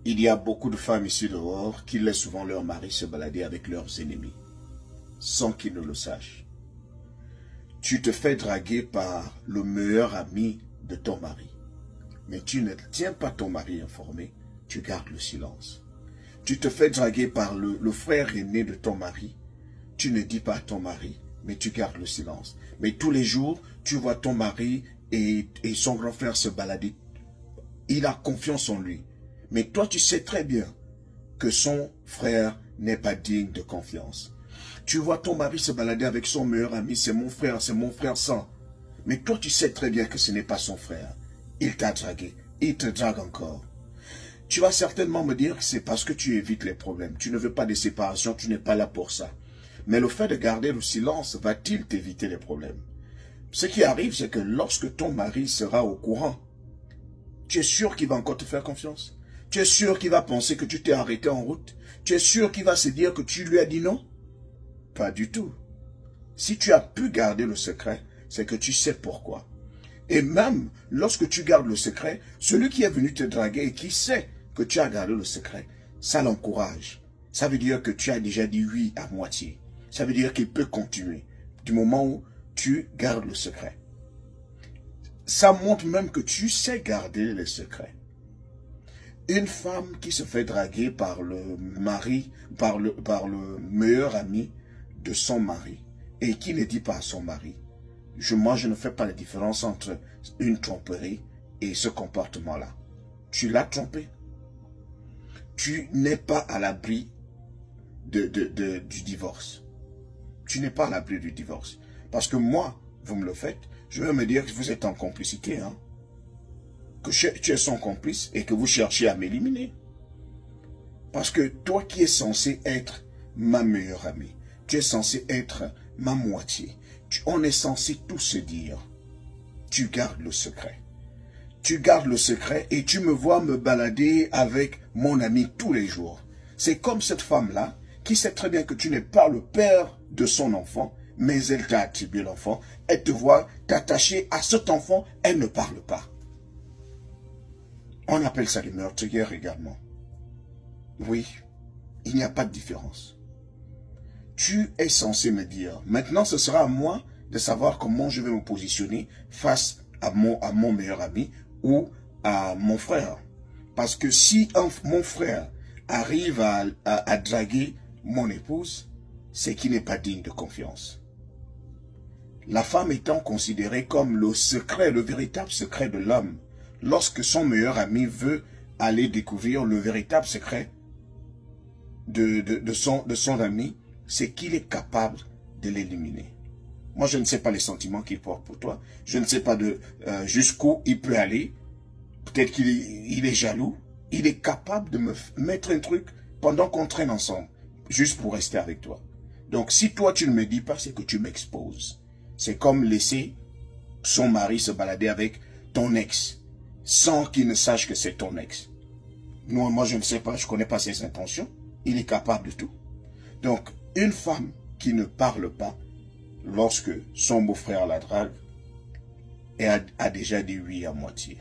Il y a beaucoup de femmes ici dehors qui laissent souvent leur mari se balader avec leurs ennemis, sans qu'ils ne le sachent. Tu te fais draguer par le meilleur ami de ton mari, mais tu ne tiens pas ton mari informé, tu gardes le silence. Tu te fais draguer par le frère aîné de ton mari, tu ne dis pas à ton mari, mais tu gardes le silence. Mais tous les jours, tu vois ton mari et son grand frère se balader. Il a confiance en lui. Mais toi, tu sais très bien que son frère n'est pas digne de confiance. Tu vois ton mari se balader avec son meilleur ami, c'est mon frère sang. Mais toi, tu sais très bien que ce n'est pas son frère. Il t'a dragué, il te drague encore. Tu vas certainement me dire que c'est parce que tu évites les problèmes. Tu ne veux pas de séparation, tu n'es pas là pour ça. Mais le fait de garder le silence va-t-il t'éviter les problèmes? Ce qui arrive, c'est que lorsque ton mari sera au courant, tu es sûr qu'il va encore te faire confiance? Tu es sûr qu'il va penser que tu t'es arrêté en route? Tu es sûr qu'il va se dire que tu lui as dit non? Pas du tout. Si tu as pu garder le secret, c'est que tu sais pourquoi. Et même lorsque tu gardes le secret, celui qui est venu te draguer et qui sait que tu as gardé le secret, ça l'encourage. Ça veut dire que tu as déjà dit oui à moitié. Ça veut dire qu'il peut continuer du moment où tu gardes le secret. Ça montre même que tu sais garder les secrets. Une femme qui se fait draguer par le mari, par le meilleur ami de son mari et qui ne dit pas à son mari, moi je ne fais pas la différence entre une tromperie et ce comportement-là. Tu l'as trompé. Tu n'es pas à l'abri du divorce. Tu n'es pas à l'abri du divorce. Parce que moi, vous me le faites, je vais me dire que vous êtes en complicité, hein. Que tu es son complice et que vous cherchez à m'éliminer. Parce que toi qui es censé être ma meilleure amie, tu es censé être ma moitié, on est censé tout se dire. Tu gardes le secret. Tu gardes le secret et tu me vois me balader avec mon ami tous les jours. C'est comme cette femme-là qui sait très bien que tu n'es pas le père de son enfant, mais elle t'a attribué l'enfant. Elle te voit t'attacher à cet enfant, elle ne parle pas. On appelle ça les meurtrières également. Oui, il n'y a pas de différence. Tu es censé me dire, maintenant ce sera à moi de savoir comment je vais me positionner face à mon meilleur ami ou à mon frère. Parce que si mon frère arrive à draguer mon épouse, c'est qu'il n'est pas digne de confiance. La femme étant considérée comme le secret, le véritable secret de l'homme, lorsque son meilleur ami veut aller découvrir le véritable secret de son ami, c'est qu'il est capable de l'éliminer. Moi, je ne sais pas les sentiments qu'il porte pour toi. Je ne sais pas jusqu'où il peut aller. Peut-être qu'il est jaloux. Il est capable de me mettre un truc pendant qu'on traîne ensemble, juste pour rester avec toi. Donc, si toi, tu ne me dis pas, c'est que tu m'exposes. C'est comme laisser son mari se balader avec ton ex, sans qu'il ne sache que c'est ton ex. Moi, je ne sais pas, je ne connais pas ses intentions. Il est capable de tout. Donc, une femme qui ne parle pas, lorsque son beau-frère la drague, a déjà dit oui à moitié.